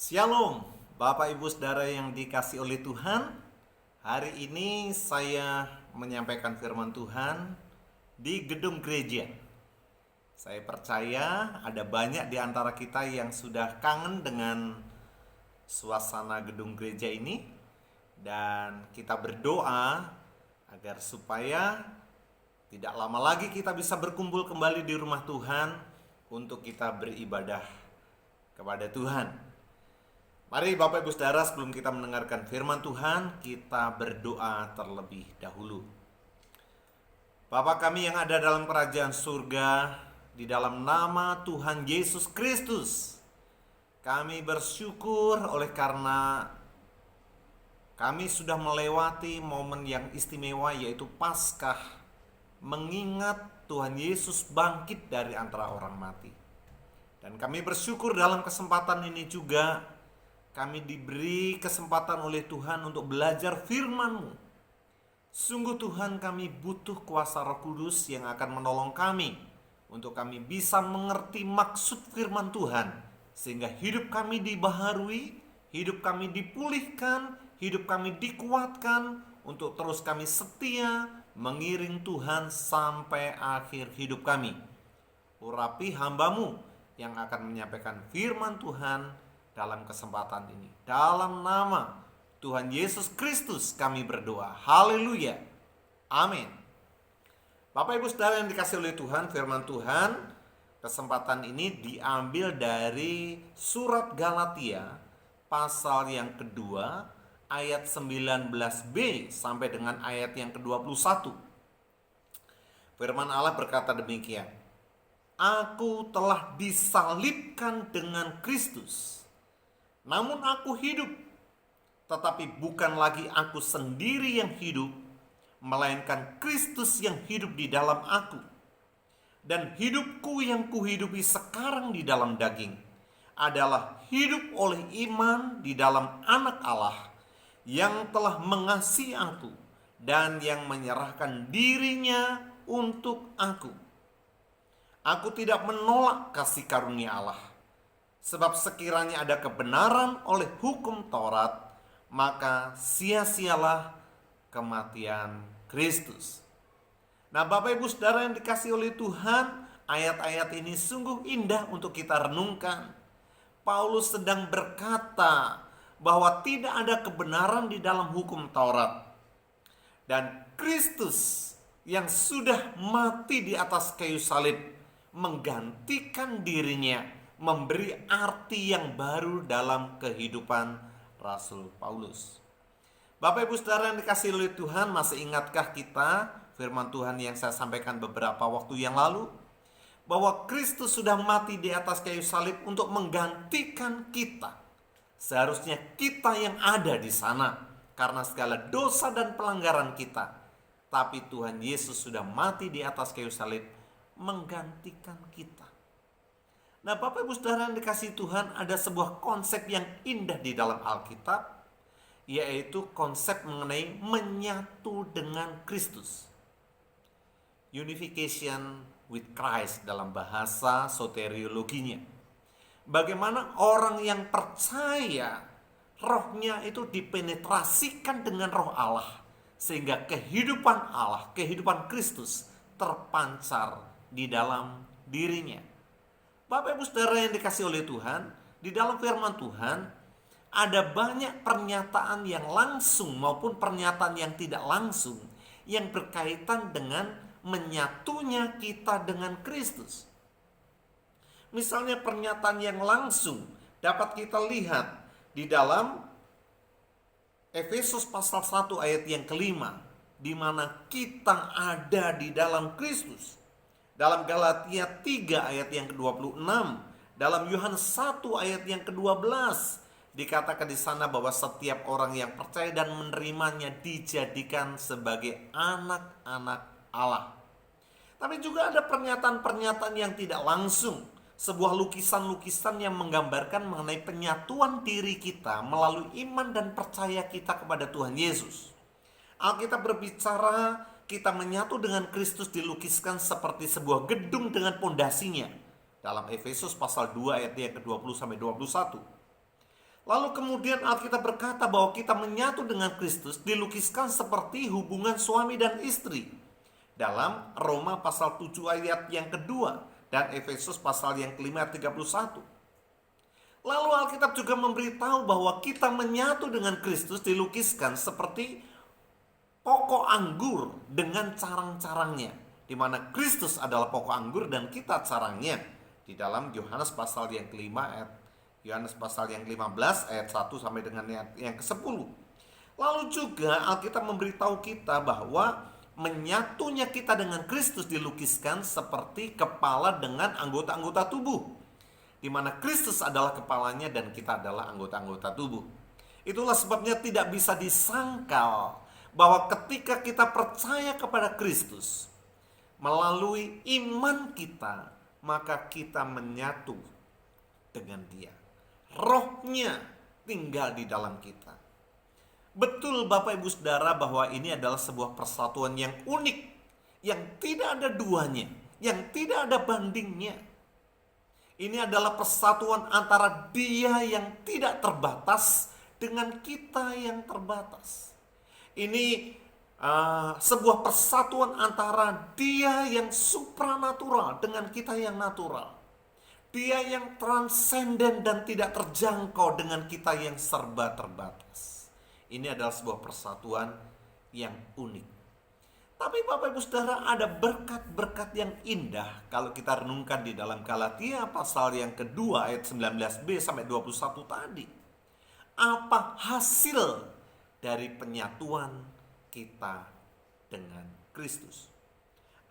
Shalom, Bapak Ibu Saudara yang dikasih oleh Tuhan. Hari ini saya menyampaikan firman Tuhan di gedung gereja. Saya percaya ada banyak di antara kita yang sudah kangen dengan suasana gedung gereja ini. Dan kita berdoa agar supaya tidak lama lagi kita bisa berkumpul kembali di rumah Tuhan untuk kita beribadah kepada Tuhan. Mari Bapak Ibu Saudara, sebelum kita mendengarkan firman Tuhan, kita berdoa terlebih dahulu. Bapa kami yang ada dalam kerajaan surga, di dalam nama Tuhan Yesus Kristus, kami bersyukur oleh karena kami sudah melewati momen yang istimewa, yaitu Paskah, mengingat Tuhan Yesus bangkit dari antara orang mati. Dan kami bersyukur dalam kesempatan ini juga kami diberi kesempatan oleh Tuhan untuk belajar firman-Mu. Sungguh Tuhan, kami butuh kuasa Roh Kudus yang akan menolong kami untuk kami bisa mengerti maksud firman Tuhan, sehingga hidup kami dibaharui, hidup kami dipulihkan, hidup kami dikuatkan untuk terus kami setia mengiring Tuhan sampai akhir hidup kami. Urapi hamba-Mu yang akan menyampaikan firman Tuhan dalam kesempatan ini. Dalam nama Tuhan Yesus Kristus kami berdoa. Haleluya. Amin. Bapak Ibu Saudara yang dikasih oleh Tuhan, firman Tuhan kesempatan ini diambil dari surat Galatia pasal yang kedua ayat 19b sampai dengan ayat yang ke-21. Firman Allah berkata demikian: Aku telah disalibkan dengan Kristus. Namun aku hidup, tetapi bukan lagi aku sendiri yang hidup, melainkan Kristus yang hidup di dalam aku. Dan hidupku yang kuhidupi sekarang di dalam daging adalah hidup oleh iman di dalam Anak Allah yang telah mengasihi aku dan yang menyerahkan dirinya untuk aku. Aku tidak menolak kasih karunia Allah. Sebab sekiranya ada kebenaran oleh hukum Taurat, maka sia-sialah kematian Kristus. Nah, Bapak Ibu Saudara yang dikasih oleh Tuhan, ayat-ayat ini sungguh indah untuk kita renungkan. Paulus sedang berkata bahwa tidak ada kebenaran di dalam hukum Taurat. Dan Kristus yang sudah mati di atas kayu salib menggantikan dirinya, memberi arti yang baru dalam kehidupan Rasul Paulus. Bapak Ibu Saudara yang dikasihi oleh Tuhan, masih ingatkah kita firman Tuhan yang saya sampaikan beberapa waktu yang lalu? Bahwa Kristus sudah mati di atas kayu salib untuk menggantikan kita. Seharusnya kita yang ada di sana karena segala dosa dan pelanggaran kita. Tapi Tuhan Yesus sudah mati di atas kayu salib menggantikan kita. Nah, Bapak Ibu Saudara yang dikasihi Tuhan, ada sebuah konsep yang indah di dalam Alkitab, yaitu konsep mengenai menyatu dengan Kristus. Unification with Christ dalam bahasa soteriologinya. Bagaimana orang yang percaya rohnya itu dipenetrasikan dengan roh Allah, sehingga kehidupan Allah, kehidupan Kristus terpancar di dalam dirinya. Bapak Ibu Saudara yang dikasih oleh Tuhan, di dalam firman Tuhan ada banyak pernyataan yang langsung maupun pernyataan yang tidak langsung yang berkaitan dengan menyatunya kita dengan Kristus. Misalnya pernyataan yang langsung dapat kita lihat di dalam Efesus pasal 1 ayat yang kelima, di mana kita ada di dalam Kristus. Dalam Galatia 3 ayat yang ke-26, dalam Yohanes 1 ayat yang ke-12, dikatakan di sana bahwa setiap orang yang percaya dan menerimanya dijadikan sebagai anak-anak Allah. Tapi juga ada pernyataan-pernyataan yang tidak langsung, sebuah lukisan-lukisan yang menggambarkan mengenai penyatuan diri kita melalui iman dan percaya kita kepada Tuhan Yesus. Alkitab berbicara kita menyatu dengan Kristus dilukiskan seperti sebuah gedung dengan pondasinya dalam Efesus pasal 2 ayat yang ke-20 sampai 21. Lalu kemudian Alkitab berkata bahwa kita menyatu dengan Kristus dilukiskan seperti hubungan suami dan istri dalam Roma pasal 7 ayat yang kedua dan Efesus pasal yang kelima ayat 31. Lalu Alkitab juga memberitahu bahwa kita menyatu dengan Kristus dilukiskan seperti pokok anggur dengan carang-carangnya, di mana Kristus adalah pokok anggur dan kita carangnya, di dalam Yohanes pasal yang kelima ayat Yohanes pasal yang 15 ayat 1 sampai dengan yang ke-10. Lalu juga Alkitab memberitahu kita bahwa menyatunya kita dengan Kristus dilukiskan seperti kepala dengan anggota-anggota tubuh, di mana Kristus adalah kepalanya dan kita adalah anggota-anggota tubuh. Itulah sebabnya tidak bisa disangkal bahwa ketika kita percaya kepada Kristus melalui iman kita, maka kita menyatu dengan Dia. Rohnya tinggal di dalam kita. Betul Bapak Ibu Saudara bahwa ini adalah sebuah persatuan yang unik, yang tidak ada duanya, yang tidak ada bandingnya. Ini adalah persatuan antara Dia yang tidak terbatas dengan kita yang terbatas. Ini sebuah persatuan antara Dia yang supranatural dengan kita yang natural. Dia yang transenden dan tidak terjangkau dengan kita yang serba terbatas. Ini adalah sebuah persatuan yang unik. Tapi Bapak Ibu Saudara, ada berkat-berkat yang indah kalau kita renungkan di dalam Galatia pasal yang kedua ayat 19b sampai 21 tadi. Apa hasil dari penyatuan kita dengan Kristus?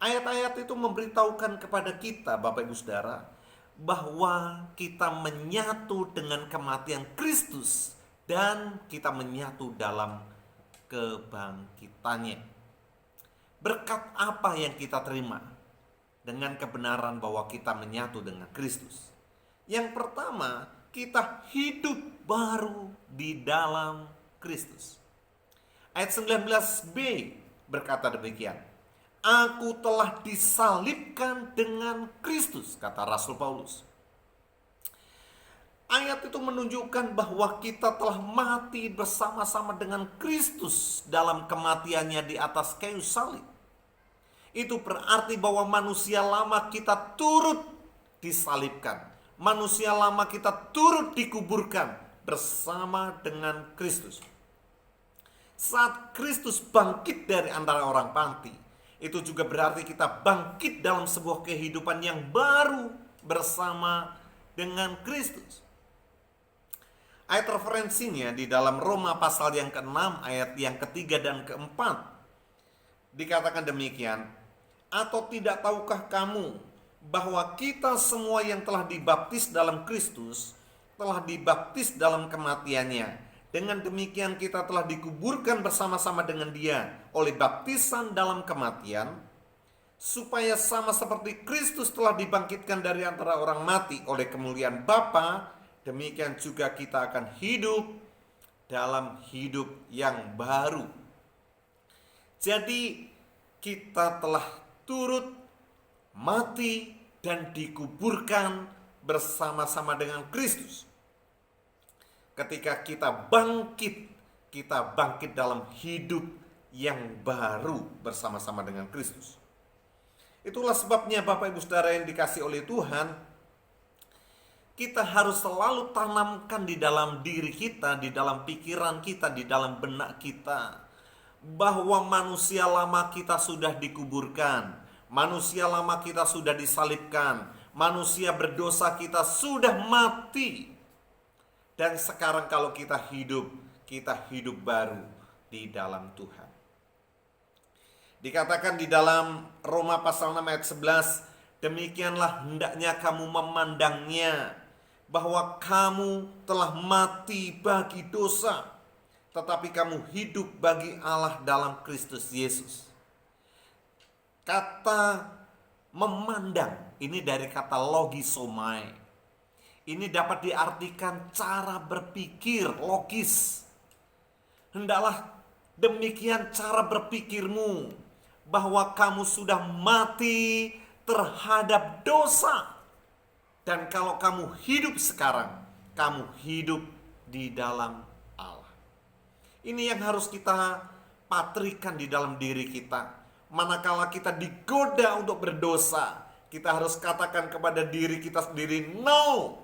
Ayat-ayat itu memberitahukan kepada kita Bapak Ibu Saudara bahwa kita menyatu dengan kematian Kristus dan kita menyatu dalam kebangkitannya. Berkat apa yang kita terima dengan kebenaran bahwa kita menyatu dengan Kristus? Yang pertama, kita hidup baru di dalam Kristus. Ayat 19b berkata demikian. Aku telah disalibkan dengan Kristus, kata Rasul Paulus. Ayat itu menunjukkan bahwa kita telah mati bersama-sama dengan Kristus dalam kematiannya di atas kayu salib. Itu berarti bahwa manusia lama kita turut disalibkan. Manusia lama kita turut dikuburkan bersama dengan Kristus. Saat Kristus bangkit dari antara orang mati, itu juga berarti kita bangkit dalam sebuah kehidupan yang baru bersama dengan Kristus. Ayat referensinya di dalam Roma pasal yang ke-6 ayat yang ke-3 dan ke-4. Dikatakan demikian, atau tidak tahukah kamu bahwa kita semua yang telah dibaptis dalam Kristus telah dibaptis dalam kematiannya. Dengan demikian kita telah dikuburkan bersama-sama dengan Dia oleh baptisan dalam kematian, supaya sama seperti Kristus telah dibangkitkan dari antara orang mati oleh kemuliaan Bapa, demikian juga kita akan hidup dalam hidup yang baru. Jadi kita telah turut mati dan dikuburkan bersama-sama dengan Kristus. Ketika kita bangkit dalam hidup yang baru bersama-sama dengan Kristus. Itulah sebabnya Bapak Ibu Saudara yang dikasihi oleh Tuhan, kita harus selalu tanamkan di dalam diri kita, di dalam pikiran kita, di dalam benak kita, bahwa manusia lama kita sudah dikuburkan, manusia lama kita sudah disalibkan, manusia berdosa kita sudah mati. Dan sekarang kalau kita hidup baru di dalam Tuhan. Dikatakan di dalam Roma pasal 6 ayat 11, demikianlah hendaknya kamu memandangnya, bahwa kamu telah mati bagi dosa, tetapi kamu hidup bagi Allah dalam Kristus Yesus. Kata memandang ini dari kata logisomai. Ini dapat diartikan cara berpikir logis. Hendaklah demikian cara berpikirmu, bahwa kamu sudah mati terhadap dosa. Dan kalau kamu hidup sekarang, kamu hidup di dalam Allah. Ini yang harus kita patrikan di dalam diri kita. Manakala kita digoda untuk berdosa, kita harus katakan kepada diri kita sendiri, no,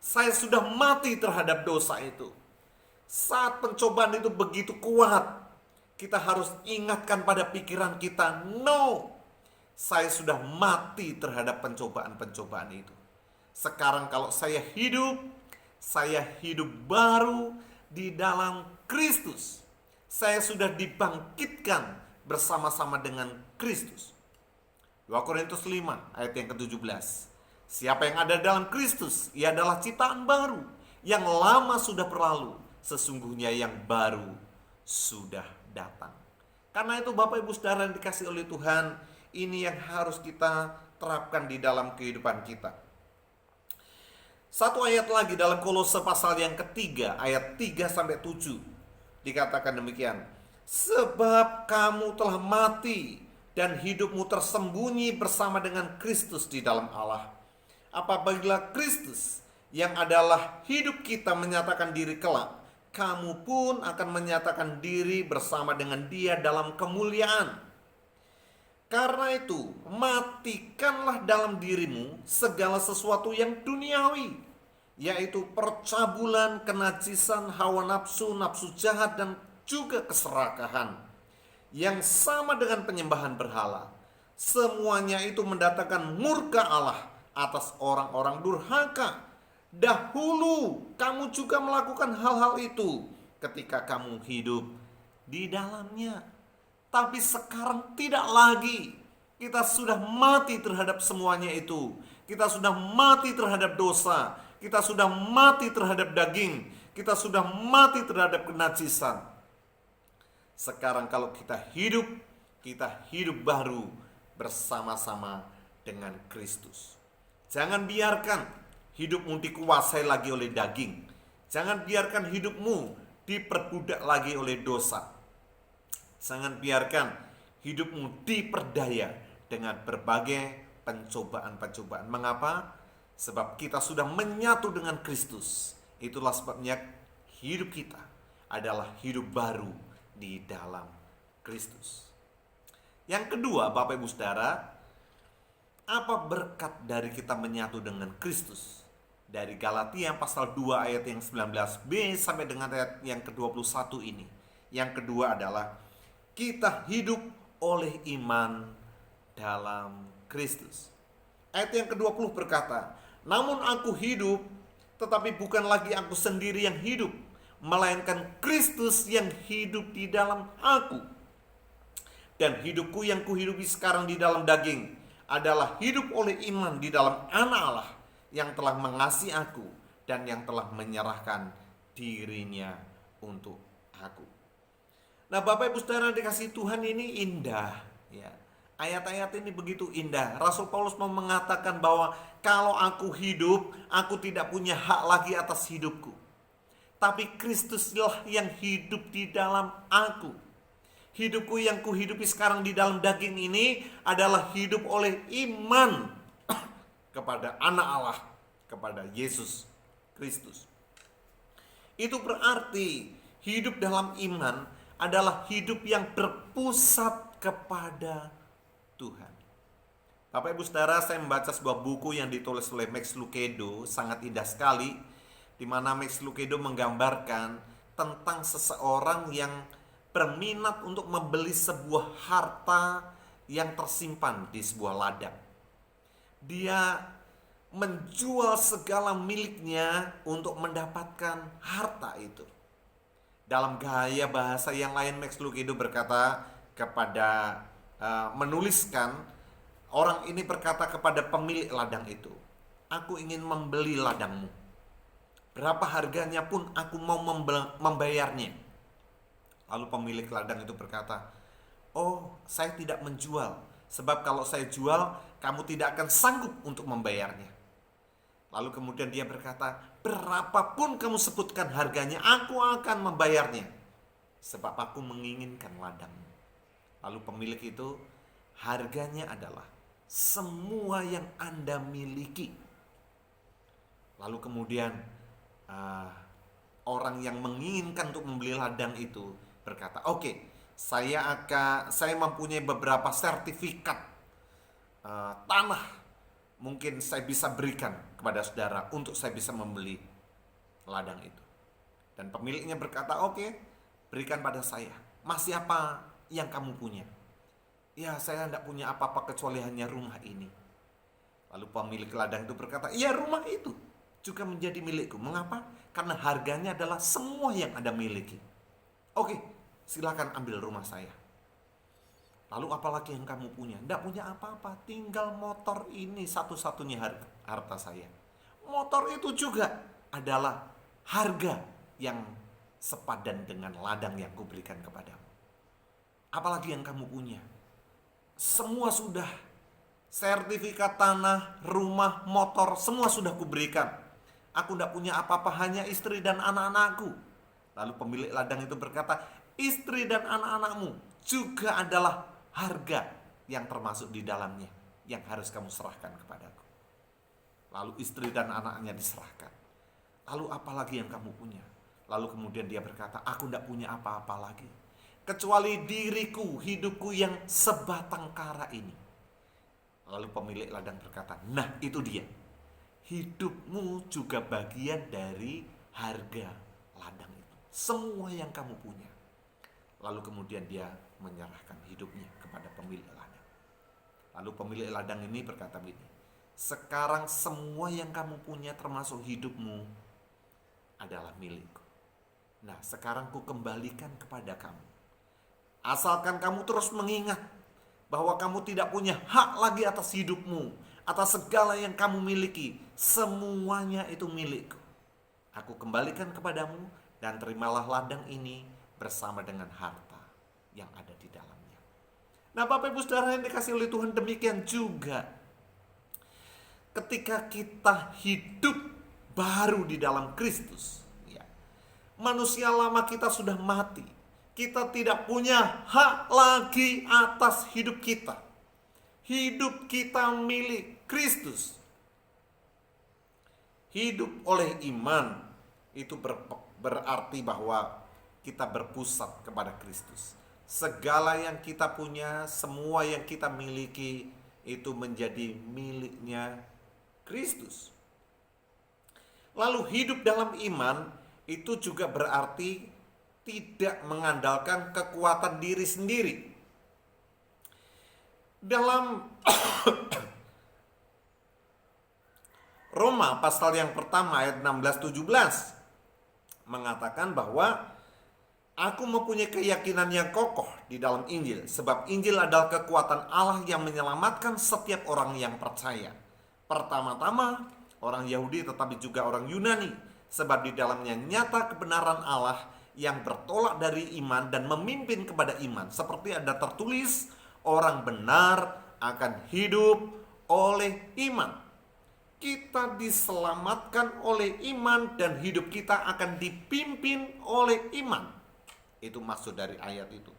saya sudah mati terhadap dosa itu. Saat pencobaan itu begitu kuat, kita harus ingatkan pada pikiran kita, no, saya sudah mati terhadap pencobaan-pencobaan itu. Sekarang kalau saya hidup baru di dalam Kristus. Saya sudah dibangkitkan bersama-sama dengan Kristus. 2 Korintus 5 ayat yang ke-17. Siapa yang ada dalam Kristus, ia adalah ciptaan baru. Yang lama sudah berlalu, sesungguhnya yang baru sudah datang. Karena itu Bapak Ibu Saudara yang dikasihi oleh Tuhan, ini yang harus kita terapkan di dalam kehidupan kita. Satu ayat lagi dalam Kolose pasal yang ketiga, ayat 3-7. Dikatakan demikian, sebab kamu telah mati dan hidupmu tersembunyi bersama dengan Kristus di dalam Allah. Apabila Kristus yang adalah hidup kita menyatakan diri kelak, kamu pun akan menyatakan diri bersama dengan Dia dalam kemuliaan. Karena itu, matikanlah dalam dirimu segala sesuatu yang duniawi, yaitu percabulan, kenajisan, hawa nafsu, nafsu jahat, dan juga keserakahan, yang sama dengan penyembahan berhala. Semuanya itu mendatangkan murka Allah atas orang-orang durhaka. Dahulu kamu juga melakukan hal-hal itu ketika kamu hidup di dalamnya. Tapi sekarang tidak lagi. Kita sudah mati terhadap semuanya itu. Kita sudah mati terhadap dosa. Kita sudah mati terhadap daging. Kita sudah mati terhadap kenajisan. Sekarang kalau kita hidup baru bersama-sama dengan Kristus. Jangan biarkan hidupmu dikuasai lagi oleh daging. Jangan biarkan hidupmu diperbudak lagi oleh dosa. Jangan biarkan hidupmu diperdaya dengan berbagai pencobaan-pencobaan. Mengapa? Sebab kita sudah menyatu dengan Kristus. Itulah sebabnya hidup kita adalah hidup baru di dalam Kristus. Yang kedua, Bapak Ibu Saudara, apa berkat dari kita menyatu dengan Kristus? Dari Galatia pasal 2 ayat yang 19b sampai dengan ayat yang ke-21 ini. Yang kedua adalah kita hidup oleh iman dalam Kristus. Ayat yang ke-20 berkata, namun aku hidup, tetapi bukan lagi aku sendiri yang hidup, melainkan Kristus yang hidup di dalam aku. Dan hidupku yang kuhidupi sekarang di dalam daging adalah hidup oleh iman di dalam Anak Allah yang telah mengasihi aku dan yang telah menyerahkan dirinya untuk aku. Nah, Bapak Ibu Saudara dikasihi Tuhan, ini indah ya. Ayat-ayat ini begitu indah. Rasul Paulus mau mengatakan bahwa kalau aku hidup, aku tidak punya hak lagi atas hidupku. Tapi Kristuslah yang hidup di dalam aku. Hidupku yang kuhidupi sekarang di dalam daging ini adalah hidup oleh iman kepada Anak Allah, kepada Yesus Kristus. Itu berarti hidup dalam iman adalah hidup yang berpusat kepada Tuhan. Bapak Ibu Saudara, saya membaca sebuah buku yang ditulis oleh Max Lucado, sangat indah sekali, di mana Max Lucado menggambarkan tentang seseorang yang berminat untuk membeli sebuah harta yang tersimpan di sebuah ladang. Dia menjual segala miliknya untuk mendapatkan harta itu. Dalam gaya bahasa yang lain, Max Lucado berkata kepada menuliskan, orang ini berkata kepada pemilik ladang itu, aku ingin membeli ladangmu. Berapa harganya pun aku mau membayarnya. Lalu pemilik ladang itu berkata, oh, saya tidak menjual, sebab kalau saya jual, kamu tidak akan sanggup untuk membayarnya. Lalu kemudian dia berkata, berapapun kamu sebutkan harganya, aku akan membayarnya, sebab aku menginginkan ladangmu. Lalu pemilik itu, harganya adalah semua yang Anda miliki. Lalu kemudian orang yang menginginkan untuk membeli ladang itu berkata, oke, saya mempunyai beberapa sertifikat tanah, mungkin saya bisa berikan kepada saudara untuk saya bisa membeli ladang itu. Dan pemiliknya berkata, oke, berikan pada saya. Masih apa yang kamu punya? Ya, saya tidak punya apa-apa kecuali hanya rumah ini. Lalu pemilik ladang itu berkata, iya, rumah itu juga menjadi milikku. Mengapa? Karena harganya adalah semua yang Anda miliki. Oke, silakan ambil rumah saya. Lalu apalagi yang kamu punya? Tidak punya apa-apa, tinggal motor ini satu-satunya harta saya. Motor itu juga adalah harga yang sepadan dengan ladang yang kuberikan kepadamu. Apalagi yang kamu punya? Semua sudah, sertifikat tanah, rumah, motor, semua sudah kuberikan. Aku tidak punya apa-apa, hanya istri dan anak-anakku. Lalu pemilik ladang itu berkata, istri dan anak-anakmu juga adalah harga yang termasuk di dalamnya, yang harus kamu serahkan kepadaku. Lalu istri dan anaknya diserahkan. Lalu apalagi yang kamu punya? Lalu kemudian dia berkata, aku tidak punya apa-apa lagi, kecuali diriku, hidupku yang sebatang kara ini. Lalu pemilik ladang berkata, nah itu dia. Hidupmu juga bagian dari harga ladang itu. Semua yang kamu punya. Lalu kemudian dia menyerahkan hidupnya kepada pemilik ladang. Lalu pemilik ladang ini berkata begini, sekarang semua yang kamu punya termasuk hidupmu adalah milikku. Nah, sekarang ku kembalikan kepada kamu. Asalkan kamu terus mengingat bahwa kamu tidak punya hak lagi atas hidupmu, atas segala yang kamu miliki. Semuanya itu milikku. Aku kembalikan kepadamu dan terimalah ladang ini bersama dengan harta yang ada di dalamnya. Nah, Bapak Ibu Saudara yang dikasihi oleh Tuhan, demikian juga ketika kita hidup baru di dalam Kristus, ya, manusia lama kita sudah mati. Kita tidak punya hak lagi atas hidup kita. Hidup kita milik Kristus. Hidup oleh iman itu berarti bahwa kita berpusat kepada Kristus. Segala yang kita punya, semua yang kita miliki itu menjadi miliknya Kristus. Lalu hidup dalam iman itu juga berarti tidak mengandalkan kekuatan diri sendiri. Dalam Roma pasal yang pertama ayat 16-17 mengatakan bahwa aku mempunyai keyakinan yang kokoh di dalam Injil, sebab Injil adalah kekuatan Allah yang menyelamatkan setiap orang yang percaya. Pertama-tama orang Yahudi tetapi juga orang Yunani, sebab di dalamnya nyata kebenaran Allah yang bertolak dari iman dan memimpin kepada iman. Seperti ada tertulis, orang benar akan hidup oleh iman. Kita diselamatkan oleh iman dan hidup kita akan dipimpin oleh iman. Itu maksud dari ayat itu.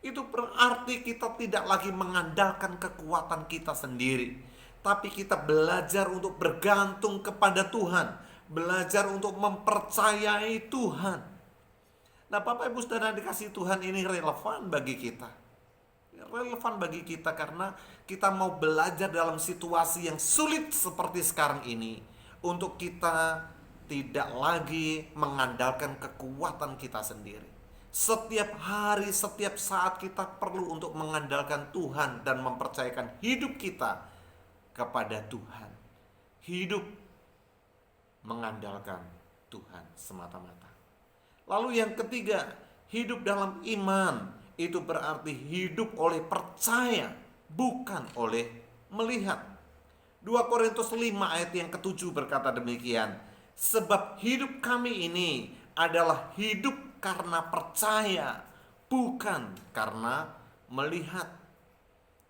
Itu berarti kita tidak lagi mengandalkan kekuatan kita sendiri, tapi kita belajar untuk bergantung kepada Tuhan, belajar untuk mempercayai Tuhan. Nah, Bapak Ibu Saudara dikasih Tuhan, ini relevan bagi kita. Relevan bagi kita karena kita mau belajar dalam situasi yang sulit seperti sekarang ini, untuk kita tidak lagi mengandalkan kekuatan kita sendiri. Setiap hari, setiap saat kita perlu untuk mengandalkan Tuhan dan mempercayakan hidup kita kepada Tuhan. Hidup mengandalkan Tuhan semata-mata. Lalu yang ketiga, hidup dalam iman itu berarti hidup oleh percaya, bukan oleh melihat. 2 Korintus 5 ayat yang ke-7 berkata demikian, sebab hidup kami ini adalah hidup karena percaya, bukan karena melihat.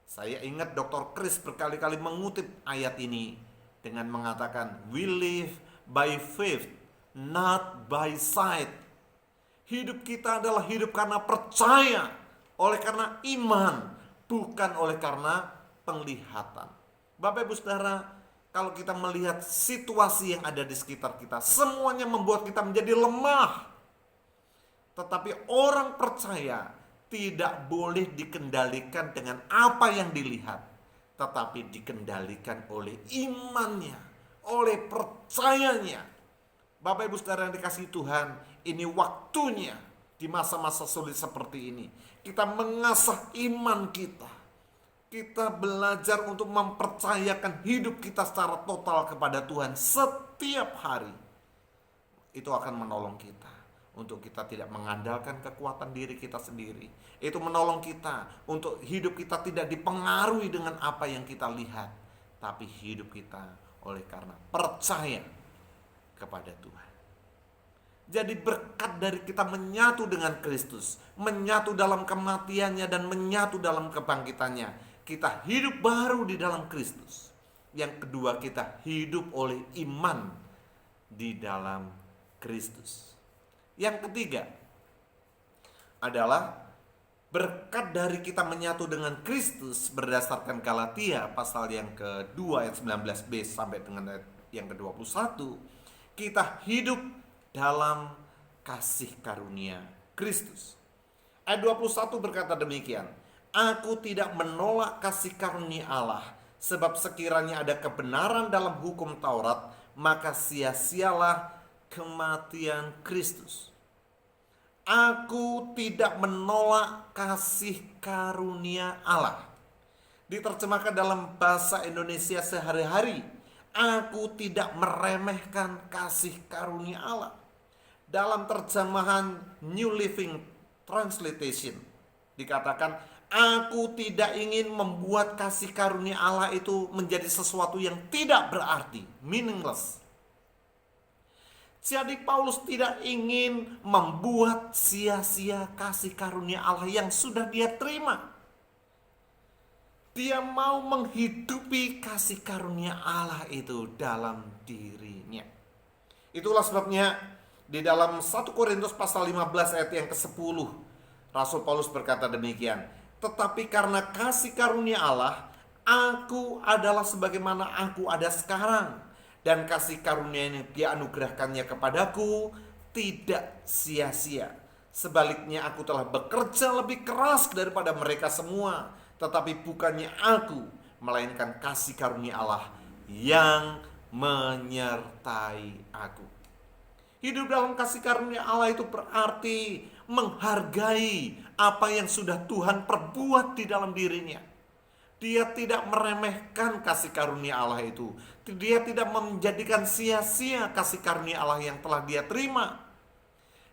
Saya ingat Dr. Chris berkali-kali mengutip ayat ini dengan mengatakan, we live by faith, not by sight. Hidup kita adalah hidup karena percaya, oleh karena iman, bukan oleh karena penglihatan. Bapak Ibu Saudara, kalau kita melihat situasi yang ada di sekitar kita, semuanya membuat kita menjadi lemah. Tetapi orang percaya tidak boleh dikendalikan dengan apa yang dilihat, tetapi dikendalikan oleh imannya, oleh percayanya. Bapak Ibu Saudara yang dikasihi Tuhan, ini waktunya di masa-masa sulit seperti ini kita mengasah iman kita. Kita belajar untuk mempercayakan hidup kita secara total kepada Tuhan setiap hari. Itu akan menolong kita untuk kita tidak mengandalkan kekuatan diri kita sendiri. Itu menolong kita untuk hidup kita tidak dipengaruhi dengan apa yang kita lihat, tapi hidup kita oleh karena percaya kepada Tuhan. Jadi berkat dari kita menyatu dengan Kristus, menyatu dalam kematiannya dan menyatu dalam kebangkitannya, kita hidup baru di dalam Kristus. Yang kedua, kita hidup oleh iman di dalam Kristus. Yang ketiga adalah berkat dari kita menyatu dengan Kristus berdasarkan Galatia pasal yang kedua ayat 19b sampai dengan ayat yang ke-21. Kita hidup dalam kasih karunia Kristus. Ayat 21 berkata demikian, aku tidak menolak kasih karunia Allah, sebab sekiranya ada kebenaran dalam hukum Taurat, maka sia-sialah kematian Kristus. Aku tidak menolak kasih karunia Allah. Diterjemahkan dalam bahasa Indonesia sehari-hari, aku tidak meremehkan kasih karunia Allah. Dalam terjemahan New Living Translation dikatakan, aku tidak ingin membuat kasih karunia Allah itu menjadi sesuatu yang tidak berarti, meaningless. Jadi Paulus tidak ingin membuat sia-sia kasih karunia Allah yang sudah dia terima. Dia mau menghidupi kasih karunia Allah itu dalam dirinya. Itulah sebabnya di dalam 1 Korintus pasal 15 ayat yang ke-10, Rasul Paulus berkata demikian, tetapi karena kasih karunia Allah, aku adalah sebagaimana aku ada sekarang. Dan kasih karunia yang dia anugerahkannya kepadaku tidak sia-sia. Sebaliknya aku telah bekerja lebih keras daripada mereka semua. Tetapi bukannya aku, melainkan kasih karunia Allah yang menyertai aku. Hidup dalam kasih karunia Allah itu berarti menghargai apa yang sudah Tuhan perbuat di dalam dirinya. Dia tidak meremehkan kasih karunia Allah itu. Dia tidak menjadikan sia-sia kasih karunia Allah yang telah dia terima.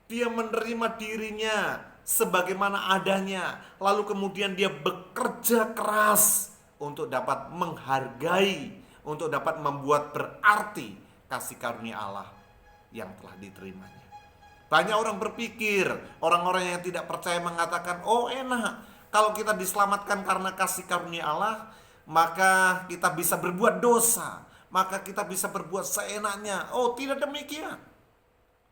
Dia menerima dirinya sebagaimana adanya. Lalu kemudian dia bekerja keras untuk dapat menghargai, untuk dapat membuat berarti kasih karunia Allah yang telah diterimanya. Banyak orang berpikir, orang-orang yang tidak percaya mengatakan, oh enak, kalau kita diselamatkan karena kasih karunia Allah, maka kita bisa berbuat dosa, maka kita bisa berbuat seenaknya. Oh, tidak demikian.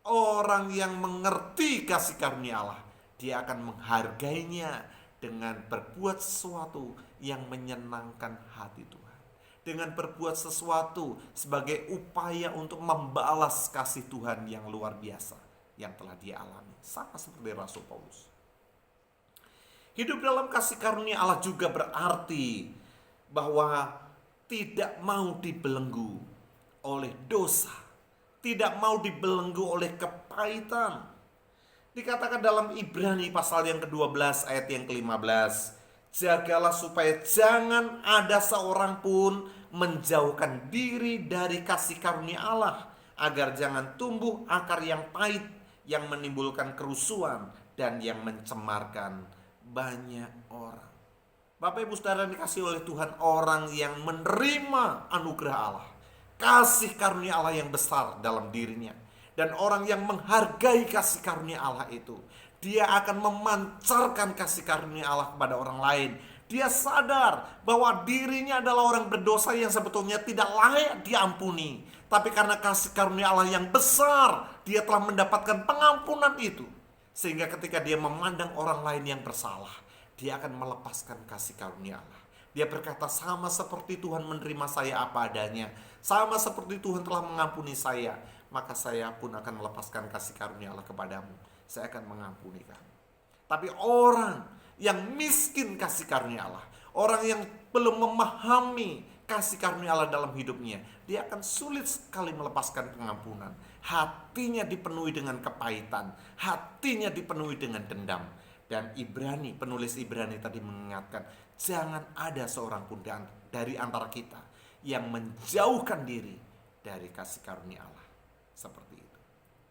Orang yang mengerti kasih karunia Allah, dia akan menghargainya dengan berbuat sesuatu yang menyenangkan hati Tuhan. Dengan berbuat sesuatu sebagai upaya untuk membalas kasih Tuhan yang luar biasa yang telah dia alami. Sama seperti Rasul Paulus. Hidup dalam kasih karunia Allah juga berarti bahwa tidak mau dibelenggu oleh dosa, tidak mau dibelenggu oleh kepahitan. Dikatakan dalam Ibrani pasal yang ke-12 ayat yang ke-15, jagalah supaya jangan ada seorang pun menjauhkan diri dari kasih karunia Allah, agar jangan tumbuh akar yang pahit yang menimbulkan kerusuhan dan yang mencemarkan banyak orang. Bapak Ibu Saudara dikasih oleh Tuhan, orang yang menerima anugerah Allah, kasih karunia Allah yang besar dalam dirinya, dan orang yang menghargai kasih karunia Allah itu, dia akan memancarkan kasih karunia Allah kepada orang lain. Dia sadar bahwa dirinya adalah orang berdosa yang sebetulnya tidak layak diampuni, tapi karena kasih karunia Allah yang besar, dia telah mendapatkan pengampunan itu. Sehingga ketika dia memandang orang lain yang bersalah, dia akan melepaskan kasih karunia Allah. Dia berkata, sama seperti Tuhan menerima saya apa adanya, sama seperti Tuhan telah mengampuni saya, maka saya pun akan melepaskan kasih karunia Allah kepadamu. Saya akan mengampuni kamu. Tapi orang yang miskin kasih karunia Allah, orang yang belum memahami kasih karunia Allah dalam hidupnya, dia akan sulit sekali melepaskan pengampunan. Hatinya dipenuhi dengan kepahitan, hatinya dipenuhi dengan dendam. Dan penulis Ibrani tadi mengingatkan, jangan ada seorang pun dari antara kita yang menjauhkan diri dari kasih karunia Allah. Seperti itu.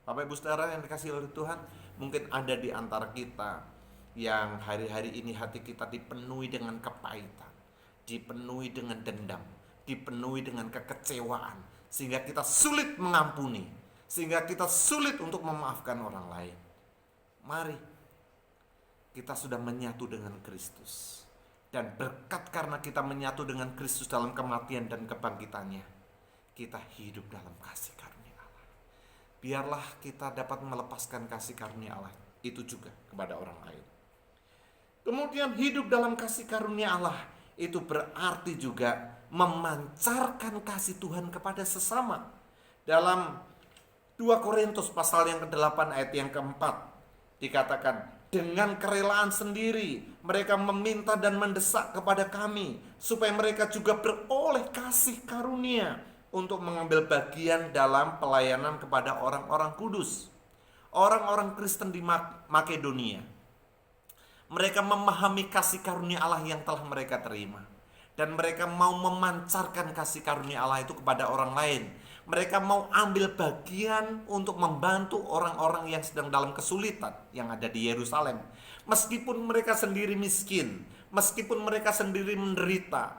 Bapak Ibu Saudara yang dikasihi oleh Tuhan, mungkin ada di antara kita yang hari-hari ini hati kita dipenuhi dengan kepahitan, dipenuhi dengan dendam, dipenuhi dengan kekecewaan, sehingga kita sulit mengampuni, sehingga kita sulit untuk memaafkan orang lain. Mari, kita sudah menyatu dengan Kristus, dan berkat karena kita menyatu dengan Kristus dalam kematian dan kebangkitannya, kita hidup dalam kasih karunia Allah. Biarlah kita dapat melepaskan kasih karunia Allah itu juga kepada orang lain. Kemudian hidup dalam kasih karunia Allah itu berarti juga memancarkan kasih Tuhan kepada sesama. Dalam 2 Korintus pasal yang ke-8 ayat yang ke-4 dikatakan, dengan kerelaan sendiri mereka meminta dan mendesak kepada kami supaya mereka juga beroleh kasih karunia untuk mengambil bagian dalam pelayanan kepada orang-orang kudus. Orang-orang Kristen di Makedonia, mereka memahami kasih karunia Allah yang telah mereka terima, dan mereka mau memancarkan kasih karunia Allah itu kepada orang lain. Mereka mau ambil bagian untuk membantu orang-orang yang sedang dalam kesulitan yang ada di Yerusalem. Meskipun mereka sendiri miskin, meskipun mereka sendiri menderita,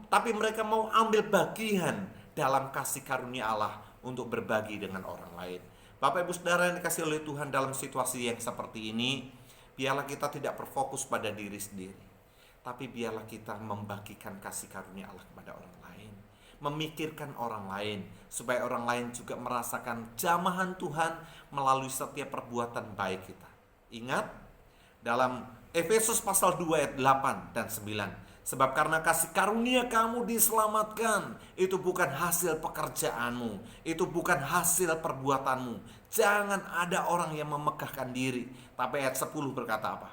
tapi mereka mau ambil bagian dalam kasih karunia Allah untuk berbagi dengan orang lain. Bapak Ibu Saudara yang dikasihi oleh Tuhan, dalam situasi yang seperti ini, biarlah kita tidak berfokus pada diri sendiri, tapi biarlah kita membagikan kasih karunia Allah kepada orang lain, memikirkan orang lain, supaya orang lain juga merasakan jamahan Tuhan melalui setiap perbuatan baik kita. Ingat, dalam Efesus pasal 2 ayat 8 dan 9, sebab karena kasih karunia kamu diselamatkan, itu bukan hasil pekerjaanmu, itu bukan hasil perbuatanmu. Jangan ada orang yang memegahkan diri. Tapi ayat 10 berkata apa?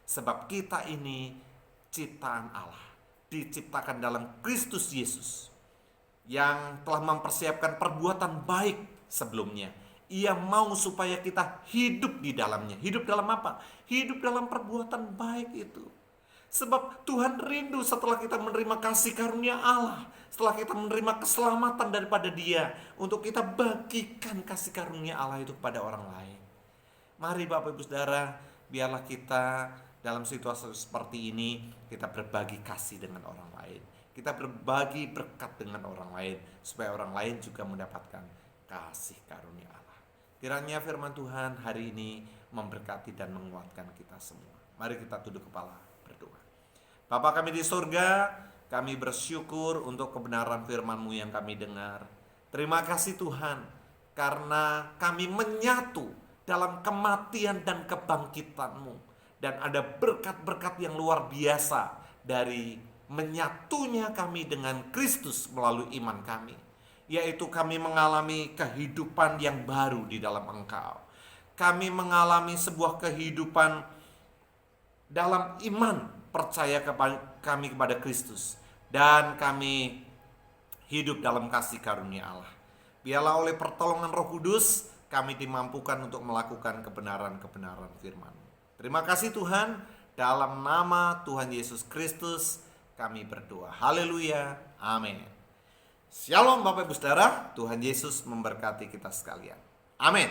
Sebab kita ini ciptaan Allah, diciptakan dalam Kristus Yesus, yang telah mempersiapkan perbuatan baik sebelumnya. Ia mau supaya kita hidup di dalamnya. Hidup dalam apa? Hidup dalam perbuatan baik itu. Sebab Tuhan rindu setelah kita menerima kasih karunia Allah, setelah kita menerima keselamatan daripada Dia, untuk kita bagikan kasih karunia Allah itu kepada orang lain. Mari Bapak Ibu Saudara, biarlah kita dalam situasi seperti ini, kita berbagi kasih dengan orang lain. Kita berbagi berkat dengan orang lain, supaya orang lain juga mendapatkan kasih karunia Allah. Kiranya firman Tuhan hari ini memberkati dan menguatkan kita semua. Mari kita tunduk kepala berdoa. Bapa kami di surga, kami bersyukur untuk kebenaran firman-Mu yang kami dengar. Terima kasih Tuhan, karena kami menyatu dalam kematian dan kebangkitan-Mu. Dan ada berkat-berkat yang luar biasa dari menyatunya kami dengan Kristus melalui iman kami, yaitu kami mengalami kehidupan yang baru di dalam Engkau. Kami mengalami sebuah kehidupan dalam iman, percaya kami kepada Kristus, dan kami hidup dalam kasih karunia Allah. Biarlah oleh pertolongan Roh Kudus kami dimampukan untuk melakukan kebenaran-kebenaran firman. Terima kasih Tuhan, dalam nama Tuhan Yesus Kristus kami berdoa. Haleluya. Amin. Shalom Bapak Ibu Saudara, Tuhan Yesus memberkati kita sekalian. Amin.